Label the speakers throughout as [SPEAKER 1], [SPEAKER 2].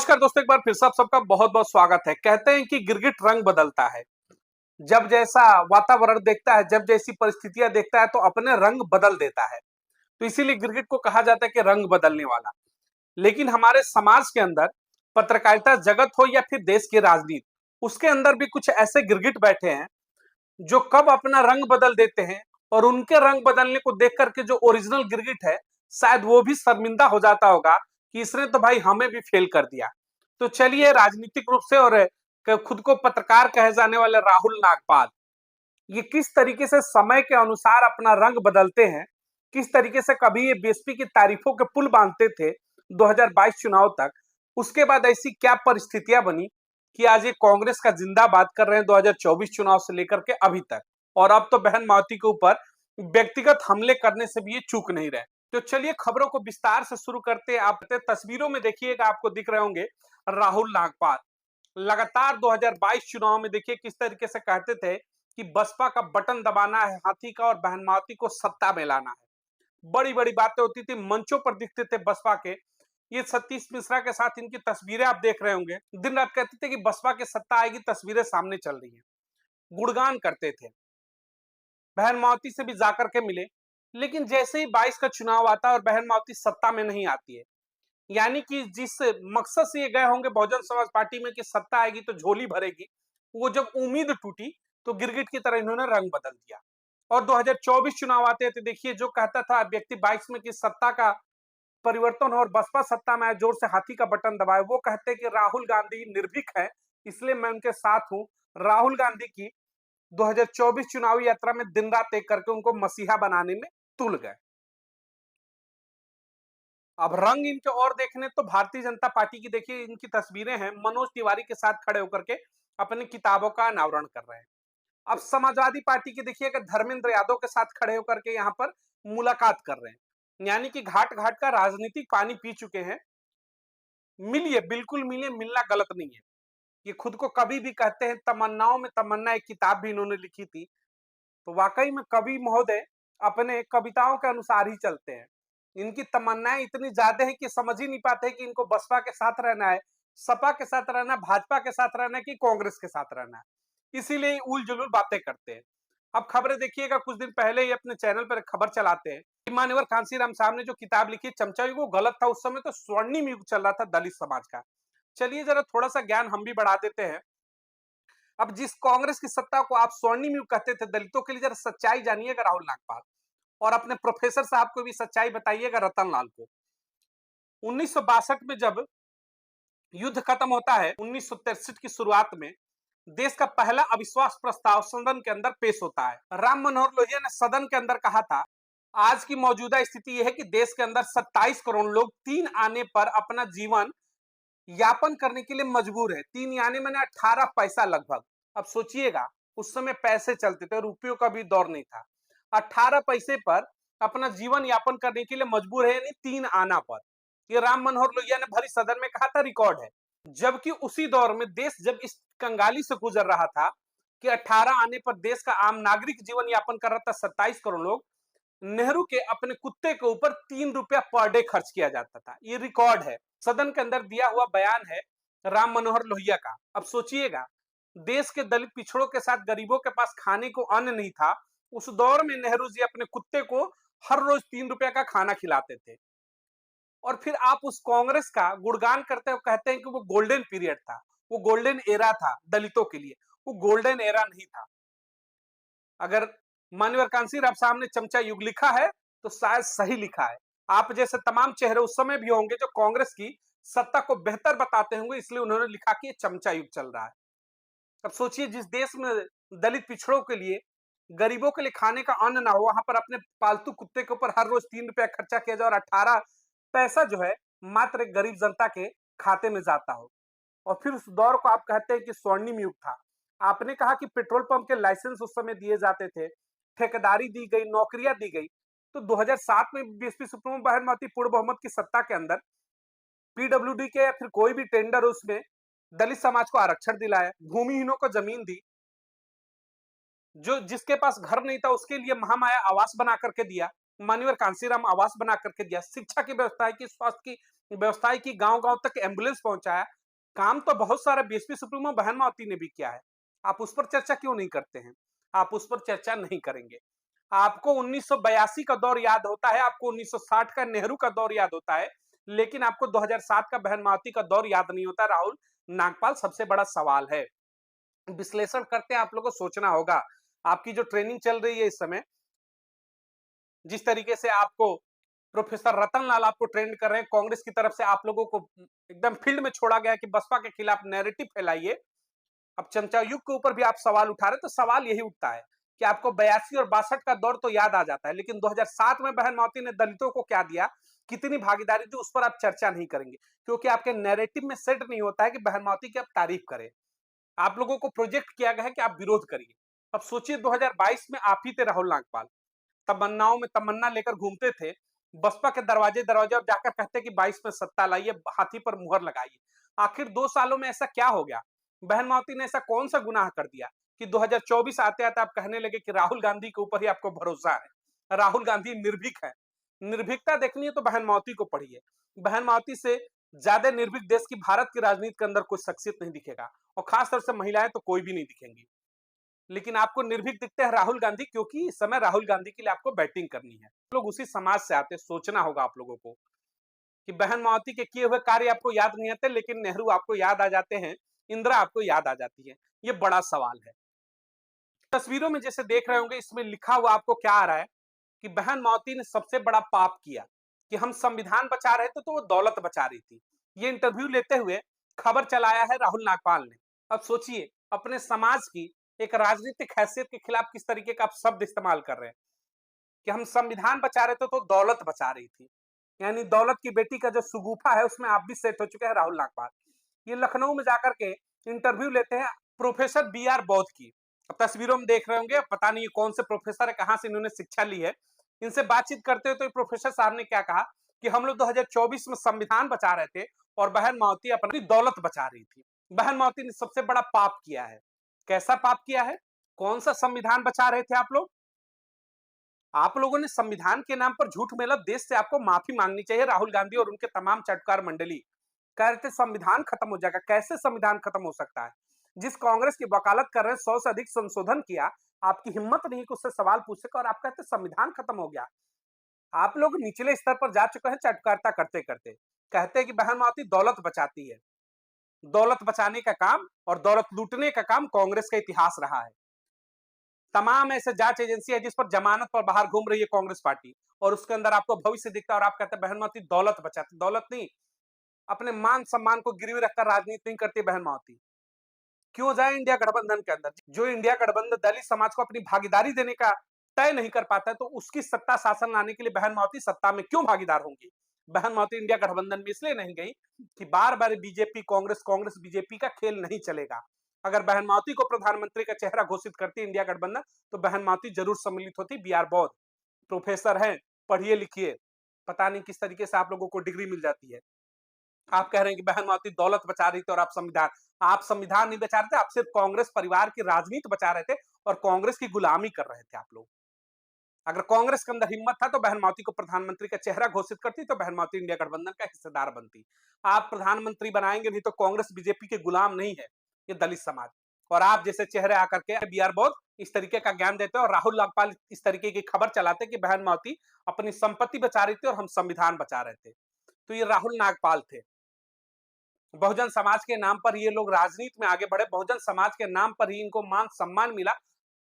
[SPEAKER 1] नमस्कार दोस्तों, एक बार फिर से आप सबका बहुत बहुत स्वागत है। कहते हैं कि गिरगिट रंग बदलता है। जब जैसा वातावरण देखता है, जब जैसी परिस्थितियां देखता है तो अपने रंग बदल देता है। तो इसीलिए गिरगिट को कहा जाता है कि रंग बदलने वाला। लेकिन हमारे समाज के अंदर, पत्रकारिता जगत हो या फिर देश की राजनीति, उसके अंदर भी कुछ ऐसे गिरगिट बैठे हैं जो कब अपना रंग बदल देते हैं और उनके रंग बदलने को देख करके जो ओरिजिनल गिरगिट है, शायद वो भी शर्मिंदा हो जाता होगा कि इसने तो भाई हमें भी फेल कर दिया। तो चलिए, राजनीतिक रूप से और खुद को पत्रकार कहे जाने वाले राहुल नागपाल, ये किस तरीके से समय के अनुसार अपना रंग बदलते हैं, किस तरीके से कभी ये बीएसपी की तारीफों के पुल बांधते थे 2022 चुनाव तक, उसके बाद ऐसी क्या परिस्थितियां बनी कि आज ये कांग्रेस का जिंदाबाद कर रहे हैं 2024 चुनाव से लेकर के अभी तक। और अब तो बहन मावती के ऊपर व्यक्तिगत हमले करने से भी ये चूक नहीं रहे। तो चलिए, खबरों को विस्तार से शुरू करते हैं। आप तस्वीरों में देखिएगा, आपको दिख रहे होंगे राहुल नागपाल लगातार 2022 चुनाव में देखिए किस तरीके से कहते थे कि बसपा का बटन दबाना है हाथी का और बहन मावती को सत्ता में लाना है। बड़ी बड़ी बातें होती थी, मंचों पर दिखते थे बसपा के। ये सतीश मिश्रा के साथ इनकी तस्वीरें आप देख रहे होंगे, दिन रात कहते थे कि बसपा की सत्ता आएगी, तस्वीरें सामने चल रही हैं, गुणगान करते थे। बहन मावती से भी जाकर के मिले, लेकिन जैसे ही 22 का चुनाव आता है और बहन मावती सत्ता में नहीं आती है, यानी कि जिस मकसद से ये गए होंगे बहुजन समाज पार्टी में कि सत्ता आएगी तो झोली भरेगी, वो जब उम्मीद टूटी तो गिरगिट की तरह इन्होंने रंग बदल दिया। और 2024 चुनाव आते थे, देखिए जो कहता था व्यक्ति 22 में कि सत्ता का परिवर्तन हो और बसपा सत्ता में आए, जोर से हाथी का बटन दबाए, वो कहते कि राहुल गांधी निर्भीक है, इसलिए मैं उनके साथ हूं। राहुल गांधी की 2024 चुनावी यात्रा में दिन रात एक करके उनको मसीहा बनाने में तुल गए। अब रंग इनके और देखने तो भारतीय जनता पार्टी की देखिए, इनकी तस्वीरें हैं मनोज तिवारी के साथ खड़े होकर के अपनी किताबों का अनावरण कर रहे हैं। अब समाजवादी पार्टी की देखिए कि धर्मेंद्र यादव के साथ खड़े होकर के यहाँ पर मुलाकात कर रहे हैं, यानी कि घाट घाट का राजनीतिक पानी पी चुके हैं। मिलिए, बिल्कुल मिलिए, मिलना गलत नहीं है। ये खुद को कवि भी कहते हैं, तमन्नाओं में तमन्ना एक किताब भी इन्होंने लिखी थी। तो वाकई में कवि महोदय अपने कविताओं के अनुसार ही चलते हैं। इनकी तमन्नाएं इतनी ज्यादा है कि समझ ही नहीं पाते कि इनको बसपा के साथ रहना है, सपा के साथ रहना है, भाजपा के साथ रहना है कि कांग्रेस के साथ रहना है। इसीलिए उल जुलूल बातें करते हैं। अब खबरें देखिएगा, कुछ दिन पहले ही अपने चैनल पर खबर चलाते हैं, मान्यवर कांसीराम साहब ने जो किताब लिखी चमचा युग, वो गलत था। उस समय तो स्वर्णिम युग चल रहा था दलित समाज का। चलिए जरा थोड़ा सा ज्ञान हम भी बढ़ा देते हैं। अब जिस कांग्रेस की सत्ता को आप स्वर्णिम युग कहते थे दलितों के लिए, जरा सच्चाई जानिएगा राहुल नागपाल, और अपने प्रोफेसर साहब को भी सच्चाई बताइएगा, रतन लाल को। 1962 में जब युद्ध खत्म होता है, 1963 की शुरुआत में देश का पहला अविश्वास प्रस्ताव सदन के अंदर पेश होता है। राम मनोहर लोहिया ने सदन के अंदर कहा था, आज की मौजूदा स्थिति यह है कि देश के अंदर 27 करोड़ लोग 3 आने पर अपना जीवन यापन करने के लिए मजबूर है। 3 यानी मैंने 18 पैसा लगभग। अब सोचिएगा, उस समय पैसे चलते थे, रुपयों का भी दौर नहीं था। 18 पैसे पर अपना जीवन यापन करने के लिए मजबूर है, यानी 3 आना पर। ये राम मनोहर लोहिया ने भरी सदन में कहा था, रिकॉर्ड है। जबकि उसी दौर में देश जब इस कंगाली से गुजर रहा था कि 18 आने पर देश का आम नागरिक जीवन यापन कर रहा था 27 करोड़ लोग, नेहरू के अपने कुत्ते के ऊपर 3 रुपया पर डे खर्च किया जाता था। ये रिकॉर्ड है, सदन के अंदर दिया हुआ बयान है राम मनोहर लोहिया का। अब सोचिएगा, देश के दलित पिछड़ों के साथ गरीबों के पास खाने को अन्न नहीं था, उस दौर में नेहरू जी अपने कुत्ते को हर रोज 3 रुपया का खाना खिलाते थे। और फिर आप उस कांग्रेस का गुणगान करते हो, कहते हैं कि वो गोल्डन पीरियड था, वो गोल्डन एरा था दलितों के लिए। वो गोल्डन एरा नहीं था। अगर मान्यवर कांसीराम साहब ने चमचा युग लिखा है तो शायद सही लिखा है। आप जैसे तमाम चेहरे उस समय भी होंगे जो कांग्रेस की सत्ता को बेहतर बताते होंगे, इसलिए उन्होंने लिखा कि ये चमचा युग चल रहा है। अब सोचिए, जिस देश में दलित पिछड़ों के लिए, गरीबों के लिए खाने का अन्न ना हो, वहां पर अपने पालतू कुत्ते के ऊपर हर रोज 3 रुपया खर्चा किया जाए और 18 पैसा जो है मात्र एक गरीब जनता के खाते में जाता हो। और फिर उस दौर को आप कहते हैं कि स्वर्णिम युग था। आपने कहा कि पेट्रोल पंप के लाइसेंस उस समय दिए जाते थे, ठेकेदारी दी गई, नौकरियां दी गई। तो 2007 में बीएसपी सुप्रीमो बहन मावती पूर्ण बहुमत की सत्ता के अंदर पीडब्ल्यूडी के या फिर कोई भी टेंडर, उसमें दलित समाज को आरक्षण दिलाया, भूमिहीनों को जमीन दी, जो जिसके पास घर नहीं था उसके लिए महामाया आवास बना करके दिया, मान्यवर कांसीराम आवास बना करके दिया, शिक्षा की व्यवस्था की, स्वास्थ्य की व्यवस्थाएं की, गांव-गांव तक एम्बुलेंस पहुंचाया। काम तो बहुत सारा बीएसपी सुप्रीमो बहन मावती ने भी किया है। आप उस पर चर्चा क्यों नहीं करते हैं? आप उस पर चर्चा नहीं करेंगे। आपको 1982 का दौर याद होता है, आपको 1960 का नेहरू का दौर याद होता है, लेकिन आपको 2007 का बहन मावती का दौर याद नहीं होता। राहुल नागपाल सबसे बड़ा सवाल है। विश्लेषण करते हैं, आप लोगों को सोचना होगा। आपकी जो ट्रेनिंग चल रही है इस समय, जिस तरीके से आपको प्रोफेसर रतन लाल आपको ट्रेंड कर रहे हैं, कांग्रेस की तरफ से आप लोगों को एकदम फील्ड में छोड़ा गया कि बसपा के खिलाफ नैरेटिव फैलाइए। अब चमचा युग के ऊपर भी आप सवाल उठा रहे, तो सवाल यही उठता है कि आपको 82 और 62 का दौर तो याद आ जाता है, लेकिन 2007 में बहन मावती ने दलितों को क्या दिया, कितनी भागीदारी दी, उस पर आप चर्चा नहीं करेंगे, क्योंकि आपके नैरेटिव में सेट नहीं होता है कि बहन मावती की आप तारीफ करें। आप लोगों को प्रोजेक्ट किया गया है कि आप विरोध करिए। अब सोचिए 2022 में आप ही थे राहुल नागपाल, तमन्नाओं में तमन्ना लेकर घूमते थे, बसपा के दरवाजे दरवाजे और जाकर कहते कि 22 में सत्ता लाइए, हाथी पर मुहर लगाइए। आखिर 2 सालों में ऐसा क्या हो गया? बहन मावती ने ऐसा कौन सा गुनाह कर दिया कि 2024 आते आते आप कहने लगे कि राहुल गांधी के ऊपर ही आपको भरोसा है, राहुल गांधी निर्भीक है। निर्भीकता देखनी है तो बहन मावती को पढ़िए। बहन मावती से ज्यादा निर्भीक देश की भारत की राजनीति के अंदर कोई शख्सियत नहीं दिखेगा, और खासतौर से महिलाएं तो कोई भी नहीं दिखेंगी। लेकिन आपको निर्भीक दिखते हैं राहुल गांधी, क्योंकि इस समय राहुल गांधी के लिए आपको बैटिंग करनी है। लोग उसी समाज से आते, सोचना होगा आप लोगों को कि बहन मावती के किए हुए कार्य आपको याद नहीं आते, लेकिन नेहरू आपको याद आ जाते हैं, इंदिरा आपको याद आ जाती है। ये बड़ा सवाल है। तस्वीरों में जैसे देख रहे होंगे, इसमें लिखा हुआ आपको क्या आ रहा है कि बहन मावती ने सबसे बड़ा पाप किया कि हम संविधान बचा रहे थे तो वो दौलत बचा रही थी। ये इंटरव्यू लेते हुए खबर चलाया है राहुल नागपाल ने। अब सोचिए, अपने समाज की एक राजनीतिक हैसियत के खिलाफ किस तरीके का आप शब्द इस्तेमाल कर रहे हैं कि हम संविधान बचा रहे थे तो दौलत बचा रही थी। यानी दौलत की बेटी का जो सुगूफा है उसमें आप भी सेट हो चुके हैं राहुल नागपाल। ये लखनऊ में जाकर के इंटरव्यू लेते हैं प्रोफेसर बी आर बौद्ध की। अब तस्वीरों में देख रहे होंगे, पता नहीं कौन से प्रोफेसर है, कहां से इन्होंने शिक्षा ली है। इनसे बातचीत करते हुए तो प्रोफेसर साहब ने क्या कहा कि हम लोग 2024 में संविधान बचा रहे थे और बहन मावती अपनी दौलत बचा रही थी। बहन मावती ने सबसे बड़ा पाप किया है। कैसा पाप किया है? कौन सा संविधान बचा रहे थे आप लोग? आप लोगों ने संविधान के नाम पर झूठ मेला, देश से आपको माफी मांगनी चाहिए। राहुल गांधी और उनके तमाम चटकार मंडली कह रहे थे संविधान खत्म हो जाएगा। कैसे संविधान खत्म हो सकता है? जिस कांग्रेस की वकालत कर रहे हैं 100 से अधिक संशोधन किया, आपकी हिम्मत नहीं कि उससे सवाल पूछने का, और आप कहते संविधान खत्म हो गया। आप लोग निचले स्तर पर जा चुके हैं चटकारता करते करते। कहते हैं कि बहन मावती दौलत बचाती है। दौलत बचाने का काम और दौलत लूटने का काम कांग्रेस का इतिहास रहा है। तमाम ऐसे जांच एजेंसी है जिस पर जमानत पर बाहर घूम रही है कांग्रेस पार्टी, और उसके अंदर आपको भविष्य दिखता है और आप कहते हैं बहन मावती दौलत बचाती। दौलत नहीं, अपने मान सम्मान को गिरवी रखकर राजनीति नहीं करती बहन मावती। क्यों जाए इंडिया गठबंधन के अंदर? जो इंडिया गठबंधन दलित समाज को अपनी भागीदारी देने का तय नहीं कर पाता है, तो उसकी सत्ता शासन लाने के लिए बहन मावती सत्ता में क्यों भागीदार होंगी? बहन मावती इंडिया गठबंधन में इसलिए नहीं गई कि बार बार बीजेपी कांग्रेस कांग्रेस बीजेपी का खेल नहीं चलेगा। अगर बहन मावती को प्रधानमंत्री का चेहरा घोषित करती इंडिया गठबंधन, तो बहन मावती जरूर सम्मिलित होती। बी आर बौद्ध प्रोफेसर हैं, पढ़िए लिखिए, पता नहीं किस तरीके से आप लोगों को डिग्री मिल जाती है। आप कह रहे हैं कि बहन मावती दौलत बचा रही थी और आप संविधान नहीं बचा रहे थे, आप सिर्फ कांग्रेस परिवार की राजनीति बचा रहे थे और कांग्रेस की गुलामी कर रहे थे आप लोग। अगर कांग्रेस के अंदर हिम्मत था तो बहन मावती को प्रधानमंत्री का चेहरा घोषित करती, तो बहन मावती इंडिया गठबंधन का हिस्सेदार बनती। आप प्रधानमंत्री बनाएंगे नहीं तो कांग्रेस बीजेपी के गुलाम नहीं है ये दलित समाज। और आप जैसे चेहरे आकर के बी आर बौद्ध इस तरीके का ज्ञान देते और राहुल नागपाल इस तरीके की खबर चलाते कि बहन मावती अपनी संपत्ति बचा रही थी और हम संविधान बचा रहे थे। तो ये राहुल नागपाल थे। बहुजन समाज के नाम पर ये लोग राजनीति में आगे बढ़े, बहुजन समाज के नाम पर ही इनको मान सम्मान मिला।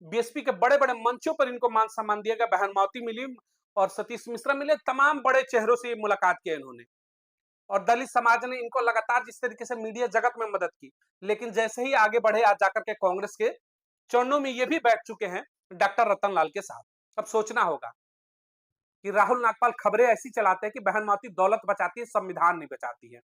[SPEAKER 1] बीएसपी के बड़े बड़े मंचों पर इनको मान सम्मान दिया गया। बहन मावती मिली और सतीश मिश्रा मिले, तमाम बड़े चेहरों से ये मुलाकात किया इन्होंने। और दलित समाज ने इनको लगातार जिस तरीके से मीडिया जगत में मदद की, लेकिन जैसे ही आगे बढ़े आज जाकर के कांग्रेस के चरणों में ये भी बैठ चुके हैं डॉक्टर रतन लाल के साथ। अब सोचना होगा कि राहुल नागपाल खबरें ऐसी चलाते हैं कि बहन मावती दौलत बचाती है, संविधान नहीं बचाती है।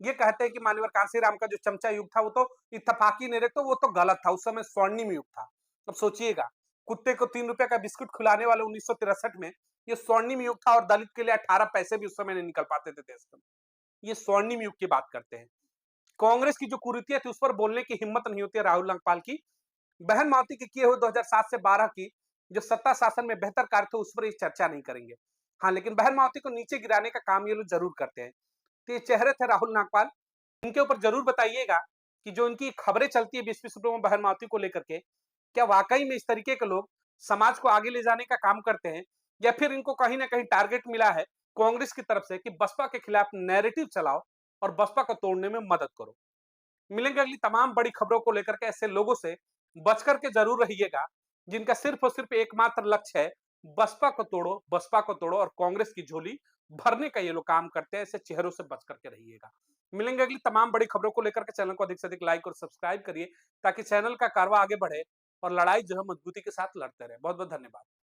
[SPEAKER 1] ये कहते हैं कि मान्यवर कांसीराम का जो चमचा युग था वो तो इत्तफाकी नहीं रहे, तो वो तो गलत था, उस समय स्वर्णिम युग था। अब सोचिएगा, कुत्ते को 3 रुपए का बिस्कुट खिलाने वाले 1963 में ये स्वर्णिम युग था, और दलित के लिए 18 पैसे भी उस समय नहीं निकल पाते थे देश में। ये स्वर्णिम युग की बात करते हैं। कांग्रेस की जो कुरीतियां थी उस पर बोलने की हिम्मत नहीं होती है राहुल नागपाल की। बहन मावती के किए हुए 2007 से 12 की जो सत्ता शासन में बेहतर कार्य थे उस पर ये चर्चा नहीं करेंगे। हाँ, लेकिन बहन मावती को नीचे गिराने का काम ये लोग जरूर करते हैं। तो ये चेहरे थे राहुल नागपाल। इनके ऊपर जरूर बताइएगा कि जो इनकी खबरें चलती है 20-20 रुपए में बहन मावती को लेकर के, क्या वाकई में इस तरीके के लोग समाज को आगे ले जाने का काम करते हैं, या फिर इनको कहीं ना कहीं टारगेट मिला है कांग्रेस की तरफ से कि बसपा के खिलाफ नैरेटिव चलाओ और बसपा को तोड़ने में मदद करो। मिलेंगे अगली तमाम बड़ी खबरों को लेकर के। ऐसे लोगों से बच करके जरूर रहिएगा जिनका सिर्फ और सिर्फ एकमात्र लक्ष्य है बसपा को तोड़ो और कांग्रेस की झोली भरने का ये लोग काम करते हैं। ऐसे चेहरों से बच करके रहिएगा। मिलेंगे अगली तमाम बड़ी खबरों को लेकर के। चैनल को अधिक से अधिक लाइक और सब्सक्राइब करिए ताकि चैनल का कारवा आगे बढ़े और लड़ाई जो है मजबूती के साथ लड़ते रहे। बहुत बहुत धन्यवाद।